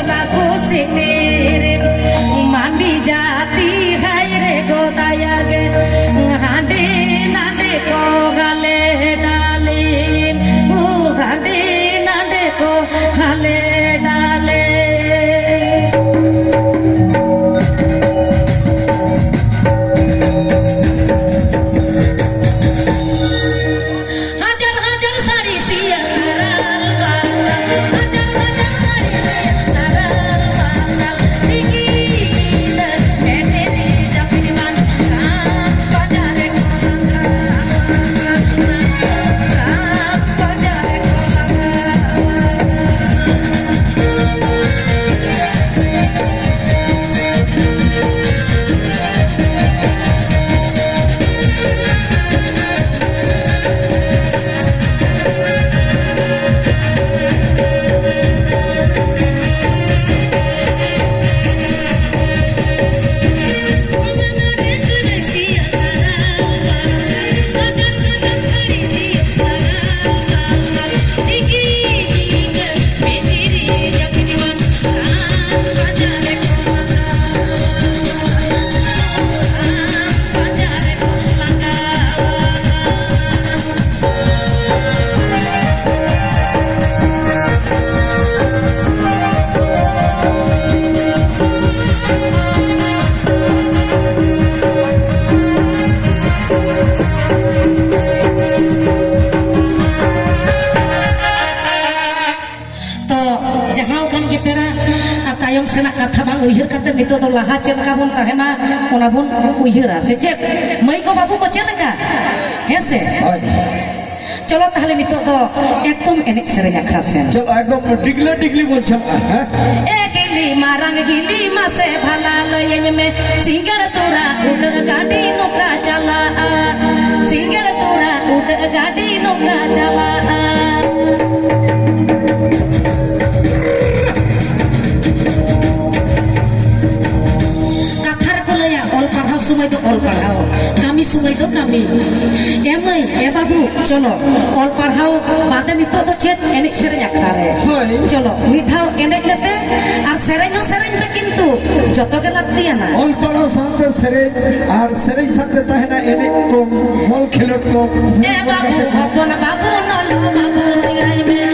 lagu sinirin mami jati hai re godaya ge handi nande ko gale dalin handi nande ko hale dale senak kata bang uyir kata itu atau laha cel kabun kahena onabun uyira secet mai ko babu ko celaka hese চলো তাহলে নিতো তো একদম এনে সেরেnya খাসেন চলো একদম ডিগলে ডিগলি বলছ এ গিলি মারাং গিলি মাসে ভালা লয়েন মে সিঙ্গর তোরা উড় গাড়ি নৌকা চালা সিঙ্গর তোরা উড় গাড়ি নৌকা চালা সময় তো অল পড়াও কামি সময় তো কামি এমই এ বাবু চলো অল পড়াও বাদে নিতো তো চেত এনে সেরেñ আখড়ারে চলো মিঠাও এনে লেতে আর সেরেñও সেরেñ বে কিন্তু যত গে লাগতিয়া না অল পড়াও সাথে সেরেñ আর সেরেñ সাথে তাহেনা এনে কম বল খেলট কম এ বাবু হবনা বাবু নল বাবু সিরাইবে